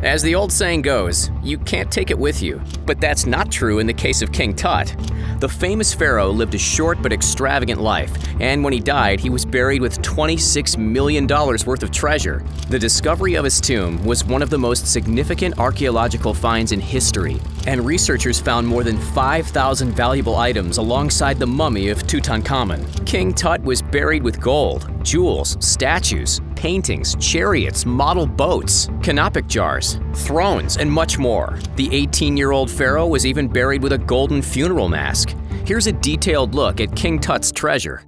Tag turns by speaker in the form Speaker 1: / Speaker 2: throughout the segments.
Speaker 1: As the old saying goes, you can't take it with you. But that's not true in the case of King Tut. The famous pharaoh lived a short but extravagant life, and when he died, he was buried with $26 million worth of treasure. The discovery of his tomb was one of the most significant archaeological finds in history, and researchers found more than 5,000 valuable items alongside the mummy of Tutankhamun. King Tut was buried with gold, jewels, statues, paintings, chariots, model boats, canopic jars, thrones, and much more. The 18-year-old pharaoh was even buried with a golden funeral mask. Here's a detailed look at King Tut's treasure.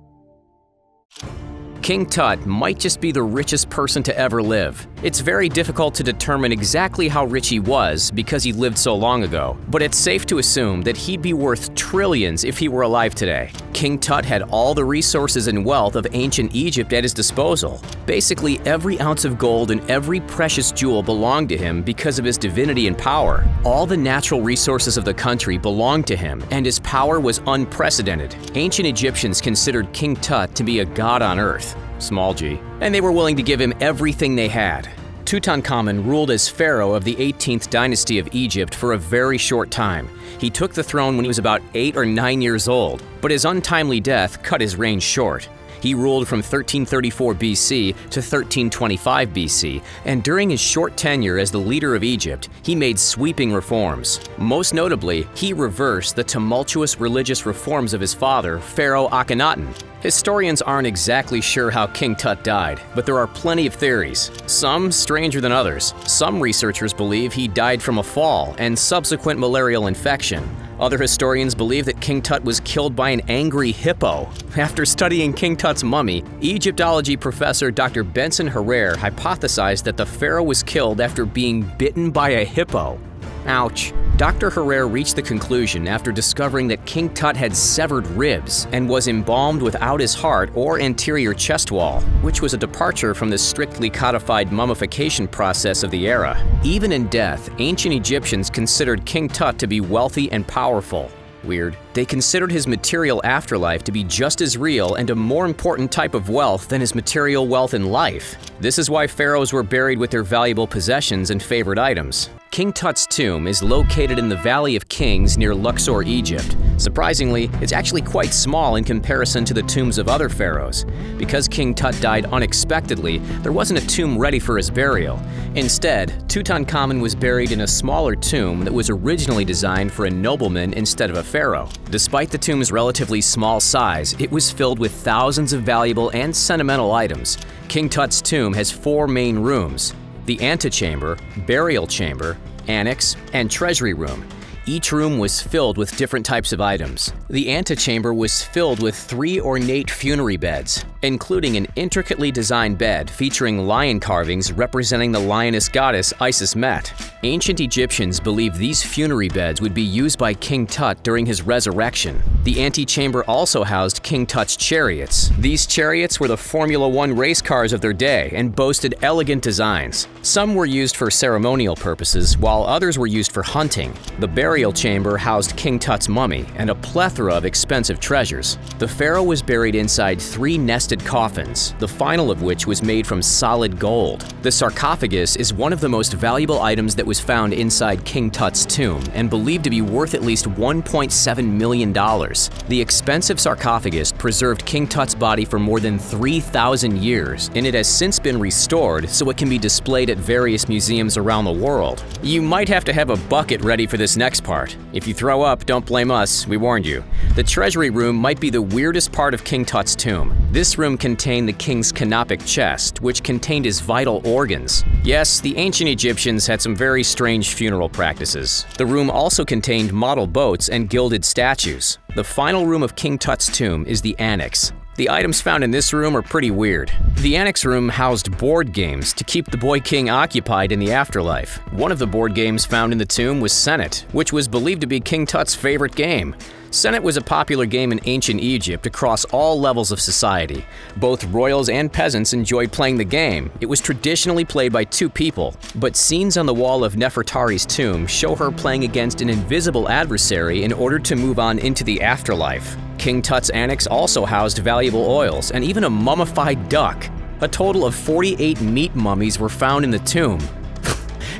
Speaker 1: King Tut might just be the richest person to ever live. It's very difficult to determine exactly how rich he was because he lived so long ago, but it's safe to assume that he'd be worth trillions if he were alive today. King Tut had all the resources and wealth of ancient Egypt at his disposal. Basically, every ounce of gold and every precious jewel belonged to him because of his divinity and power. All the natural resources of the country belonged to him, and his power was unprecedented. Ancient Egyptians considered King Tut to be a god on earth, small g, and they were willing to give him everything they had. Tutankhamun ruled as pharaoh of the 18th dynasty of Egypt for a very short time. He took the throne when he was about 8 or 9 years old, but his untimely death cut his reign short. He ruled from 1334 BC to 1325 BC, and during his short tenure as the leader of Egypt, he made sweeping reforms. Most notably, he reversed the tumultuous religious reforms of his father, Pharaoh Akhenaten. Historians aren't exactly sure how King Tut died, but there are plenty of theories, some stranger than others. Some researchers believe he died from a fall and subsequent malarial infection. Other historians believe that King Tut was killed by an angry hippo. After studying King Tut's mummy, Egyptology professor Dr. Benson Herrera hypothesized that the pharaoh was killed after being bitten by a hippo. Ouch. Dr. Herrera reached the conclusion after discovering that King Tut had severed ribs and was embalmed without his heart or anterior chest wall, which was a departure from the strictly codified mummification process of the era. Even in death, ancient Egyptians considered King Tut to be wealthy and powerful. Weird. They considered his material afterlife to be just as real and a more important type of wealth than his material wealth in life. This is why pharaohs were buried with their valuable possessions and favorite items. King Tut's tomb is located in the Valley of Kings near Luxor, Egypt. Surprisingly, it's actually quite small in comparison to the tombs of other pharaohs. Because King Tut died unexpectedly, there wasn't a tomb ready for his burial. Instead, Tutankhamun was buried in a smaller tomb that was originally designed for a nobleman instead of a pharaoh. Despite the tomb's relatively small size, it was filled with thousands of valuable and sentimental items. King Tut's tomb has 4 main rooms: the antechamber, burial chamber, annex, and treasury room. Each room was filled with different types of items. The antechamber was filled with 3 ornate funerary beds, including an intricately designed bed featuring lion carvings representing the lioness goddess Isis Met. Ancient Egyptians believed these funerary beds would be used by King Tut during his resurrection. The antechamber also housed King Tut's chariots. These chariots were the Formula One race cars of their day and boasted elegant designs. Some were used for ceremonial purposes, while others were used for hunting. The burial chamber housed King Tut's mummy and a plethora of expensive treasures. The pharaoh was buried inside 3 nested coffins, the final of which was made from solid gold. The sarcophagus is one of the most valuable items that was found inside King Tut's tomb and believed to be worth at least $1.7 million. The expensive sarcophagus preserved King Tut's body for more than 3,000 years, and it has since been restored so it can be displayed at various museums around the world. You might have to have a bucket ready for this next part. If you throw up, don't blame us, we warned you. The treasury room might be the weirdest part of King Tut's tomb. This room contained the king's canopic chest, which contained his vital organs. Yes, the ancient Egyptians had some very strange funeral practices. The room also contained model boats and gilded statues. The final room of King Tut's tomb is the annex. The items found in this room are pretty weird. The annex room housed board games to keep the boy king occupied in the afterlife. One of the board games found in the tomb was Senet, which was believed to be King Tut's favorite game. Senet was a popular game in ancient Egypt across all levels of society. Both royals and peasants enjoyed playing the game. It was traditionally played by 2 people, but scenes on the wall of Nefertari's tomb show her playing against an invisible adversary in order to move on into the afterlife. King Tut's annex also housed valuable oils and even a mummified duck. A total of 48 meat mummies were found in the tomb.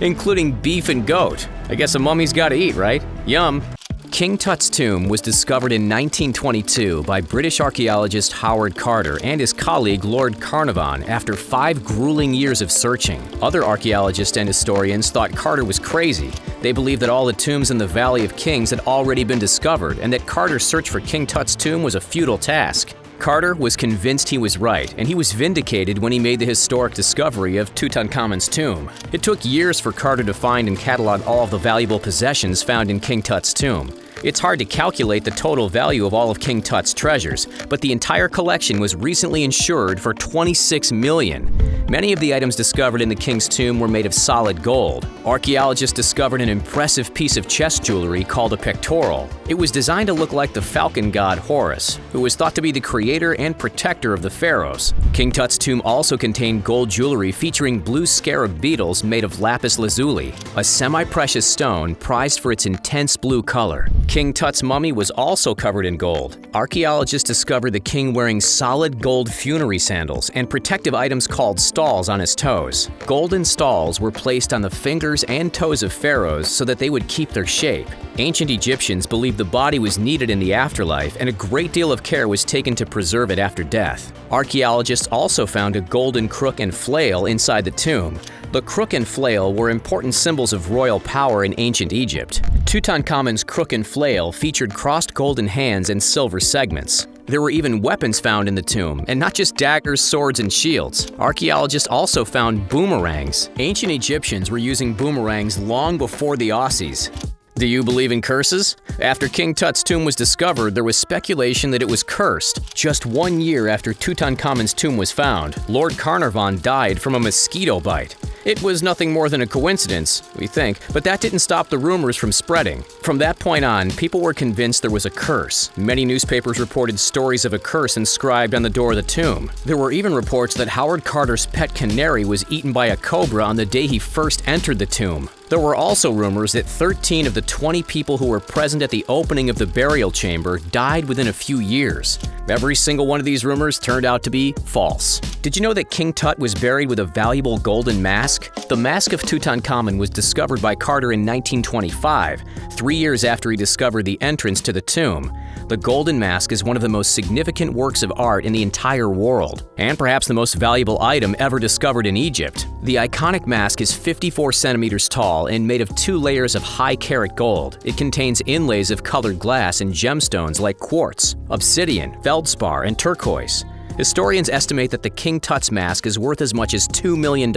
Speaker 1: including beef and goat. I guess a mummy's gotta eat, right? Yum. King Tut's tomb was discovered in 1922 by British archaeologist Howard Carter and his colleague Lord Carnarvon after 5 grueling years of searching. Other archaeologists and historians thought Carter was crazy. They believed that all the tombs in the Valley of Kings had already been discovered and that Carter's search for King Tut's tomb was a futile task. Carter was convinced he was right, and he was vindicated when he made the historic discovery of Tutankhamun's tomb. It took years for Carter to find and catalog all of the valuable possessions found in King Tut's tomb. It's hard to calculate the total value of all of King Tut's treasures, but the entire collection was recently insured for $26 million. Many of the items discovered in the king's tomb were made of solid gold. Archaeologists discovered an impressive piece of chest jewelry called a pectoral. It was designed to look like the falcon god Horus, who was thought to be the creator and protector of the Pharaohs. King Tut's tomb also contained gold jewelry featuring blue scarab beetles made of lapis lazuli, a semi-precious stone prized for its intense blue color. King Tut's mummy was also covered in gold. Archaeologists discovered the king wearing solid gold funerary sandals and protective items called stalls on his toes. Golden stalls were placed on the fingers and toes of pharaohs so that they would keep their shape. Ancient Egyptians believed the body was needed in the afterlife, and a great deal of care was taken to preserve it after death. Archaeologists also found a golden crook and flail inside the tomb. The crook and flail were important symbols of royal power in ancient Egypt. Tutankhamun's crook and flail featured crossed golden hands and silver segments. There were even weapons found in the tomb, and not just daggers, swords, and shields. Archaeologists also found boomerangs. Ancient Egyptians were using boomerangs long before the Aussies. Do you believe in curses? After King Tut's tomb was discovered, there was speculation that it was cursed. Just 1 year after Tutankhamun's tomb was found, Lord Carnarvon died from a mosquito bite. It was nothing more than a coincidence, we think, but that didn't stop the rumors from spreading. From that point on, people were convinced there was a curse. Many newspapers reported stories of a curse inscribed on the door of the tomb. There were even reports that Howard Carter's pet canary was eaten by a cobra on the day he first entered the tomb. There were also rumors that 13 of the 20 people who were present at the opening of the burial chamber died within a few years. Every single one of these rumors turned out to be false. Did you know that King Tut was buried with a valuable golden mask? The Mask of Tutankhamun was discovered by Carter in 1925, 3 years after he discovered the entrance to the tomb. The golden mask is one of the most significant works of art in the entire world, and perhaps the most valuable item ever discovered in Egypt. The iconic mask is 54 centimeters tall and made of 2 layers of high-carat gold. It contains inlays of colored glass and gemstones like quartz, obsidian, feldspar, and turquoise. Historians estimate that the King Tut's mask is worth as much as $2 million.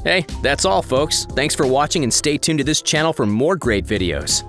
Speaker 1: Hey, that's all, folks. Thanks for watching, and stay tuned to this channel for more great videos.